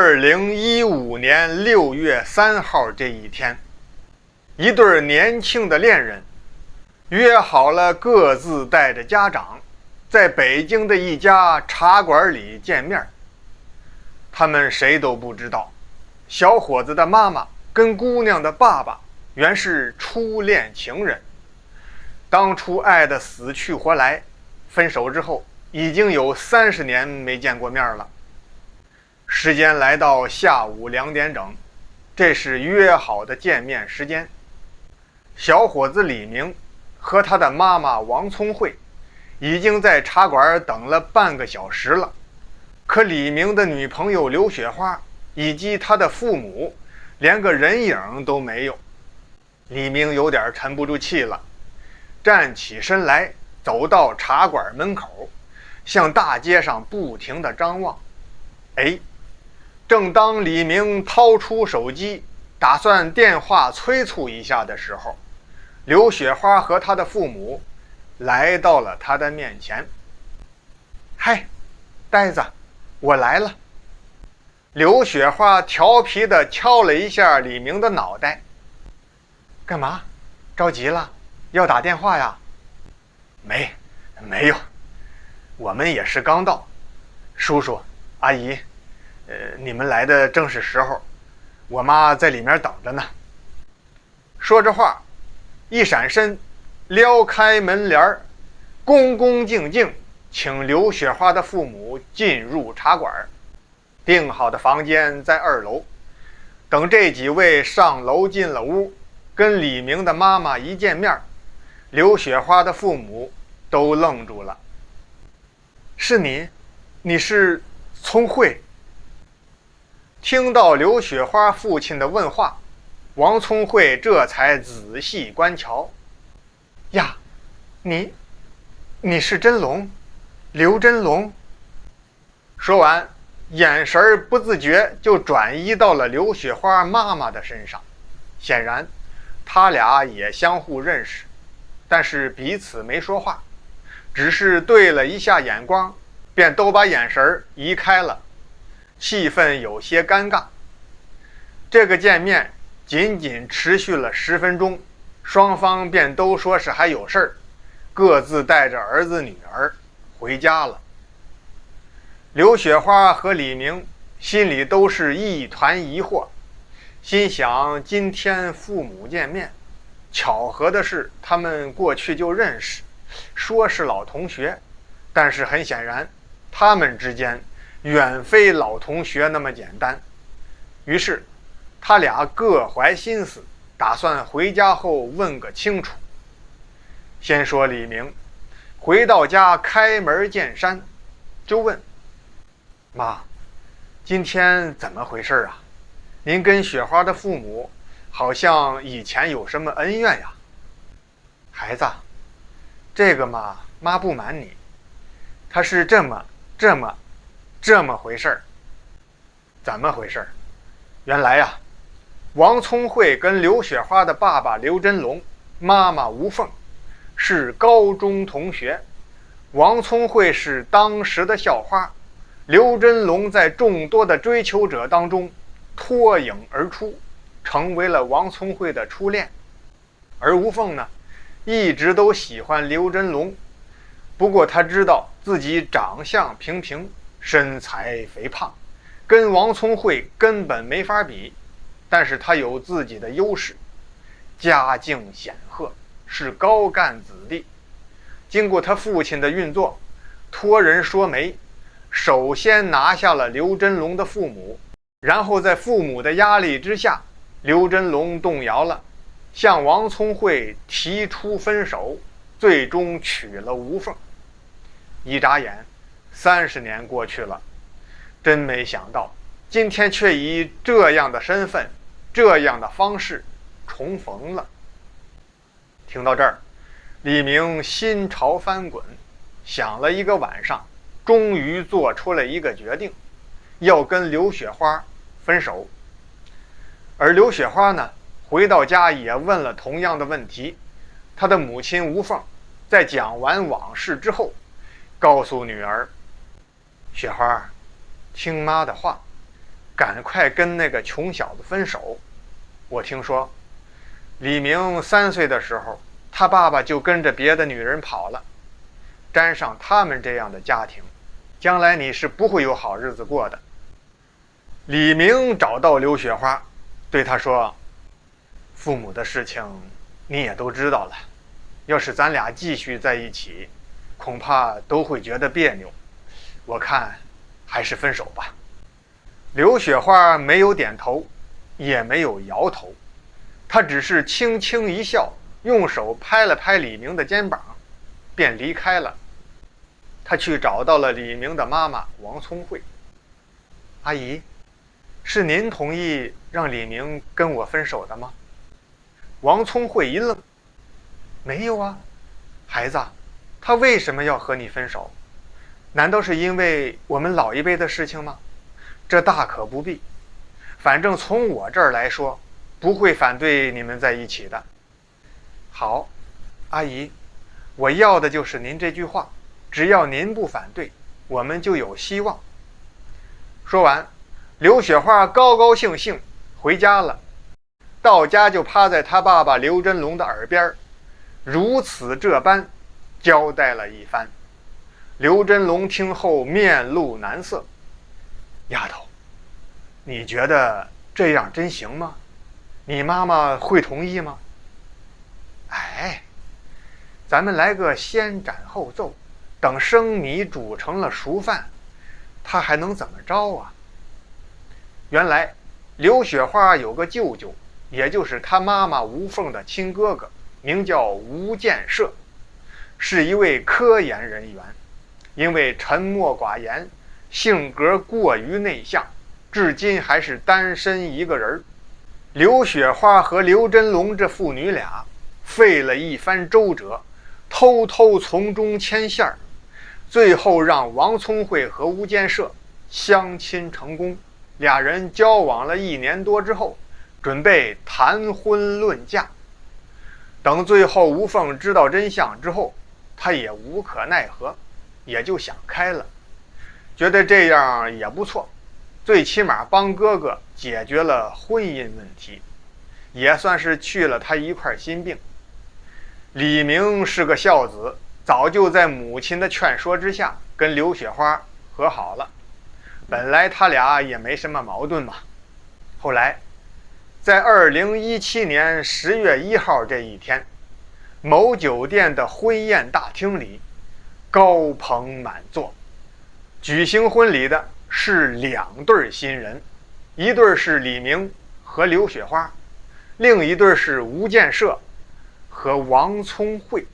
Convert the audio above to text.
2015年6月3号这一天，一对年轻的恋人约好了各自带着家长，在北京的一家茶馆里见面。他们谁都不知道，小伙子的妈妈跟姑娘的爸爸原是初恋情人，当初爱得死去活来，分手之后已经有30年没见过面了。时间来到下午2点整，这是约好的见面时间。小伙子李明和他的妈妈王聪慧已经在茶馆等了半个小时了，可李明的女朋友刘雪花以及他的父母连个人影都没有。李明有点沉不住气了，站起身来，走到茶馆门口，向大街上不停地张望。正当李明掏出手机打算电话催促一下的时候，刘雪花和他的父母来到了他的面前。嗨，呆子，我来了。刘雪花调皮地敲了一下李明的脑袋。干嘛？着急了？要打电话呀？没有，我们也是刚到。叔叔阿姨，你们来的正是时候，我妈在里面等着呢。说着话，一闪身，撩开门帘，恭恭敬敬请刘雪花的父母进入茶馆。订好的房间在2楼。等这几位上楼进了屋，跟李明的妈妈一见面，刘雪花的父母都愣住了。是你是聪慧？听到刘雪花父亲的问话，王聪慧这才仔细观瞧。呀，你是真龙，刘真龙。说完，眼神不自觉就转移到了刘雪花妈妈的身上。显然他俩也相互认识，但是彼此没说话，只是对了一下眼光，便都把眼神移开了，气氛有些尴尬。这个见面仅仅持续了10分钟，双方便都说是还有事儿，各自带着儿子女儿回家了。刘雪花和李明心里都是一团疑惑，心想今天父母见面，巧合的是他们过去就认识，说是老同学，但是很显然他们之间远非老同学那么简单。于是他俩各怀心思，打算回家后问个清楚。先说李明，回到家开门见山，就问妈，今天怎么回事啊？您跟雪花的父母好像以前有什么恩怨呀？孩子，这个嘛，妈不瞒你，他是这么回事儿。怎么回事儿？原来呀，王聪慧跟刘雪花的爸爸刘真龙，妈妈吴凤是高中同学。王聪慧是当时的校花，刘真龙在众多的追求者当中脱颖而出，成为了王聪慧的初恋。而吴凤呢，一直都喜欢刘真龙，不过他知道自己长相平平，身材肥胖，跟王聪慧根本没法比。但是他有自己的优势，家境显赫，是高干子弟。经过他父亲的运作，托人说媒，首先拿下了刘真龙的父母，然后在父母的压力之下，刘真龙动摇了，向王聪慧提出分手，最终娶了吴凤。一眨眼30年过去了，真没想到今天却以这样的身份，这样的方式重逢了。听到这儿，李明心潮翻滚，想了一个晚上，终于做出了一个决定，要跟刘雪花分手。而刘雪花呢，回到家也问了同样的问题。她的母亲吴凤在讲完往事之后，告诉女儿：雪花，听妈的话，赶快跟那个穷小子分手。我听说李明3岁的时候，他爸爸就跟着别的女人跑了。沾上他们这样的家庭，将来你是不会有好日子过的。李明找到刘雪花，对他说：父母的事情你也都知道了，要是咱俩继续在一起，恐怕都会觉得别扭，我看还是分手吧。刘雪花没有点头，也没有摇头，她只是轻轻一笑，用手拍了拍李明的肩膀，便离开了。她去找到了李明的妈妈王聪慧。阿姨，是您同意让李明跟我分手的吗？王聪慧一愣，没有啊，孩子，他为什么要和你分手？难道是因为我们老一辈的事情吗？这大可不必，反正从我这儿来说，不会反对你们在一起的。好，阿姨，我要的就是您这句话，只要您不反对，我们就有希望。说完，刘雪花高高兴兴回家了。到家就趴在他爸爸刘真龙的耳边，如此这般交代了一番。刘真龙听后面露难色。丫头，你觉得这样真行吗？你妈妈会同意吗？哎，咱们来个先斩后奏，等生米煮成了熟饭，他还能怎么着啊？原来刘雪花有个舅舅，也就是他妈妈吴凤的亲哥哥，名叫吴建设，是一位科研人员。因为沉默寡言，性格过于内向，至今还是单身一个人。刘雪花和刘真龙这父女俩费了一番周折，偷偷从中牵线，最后让王聪慧和吴建设相亲成功。俩人交往了1年多之后，准备谈婚论嫁。等最后吴凤知道真相之后，他也无可奈何，也就想开了，觉得这样也不错，最起码帮哥哥解决了婚姻问题，也算是去了他一块心病。李明是个孝子，早就在母亲的劝说之下跟刘雪花和好了。本来他俩也没什么矛盾嘛。后来在2017年10月1号这一天，某酒店的婚宴大厅里高朋满座，举行婚礼的是2对新人，一对是李明和刘雪花，另一对是吴建设和王聪慧。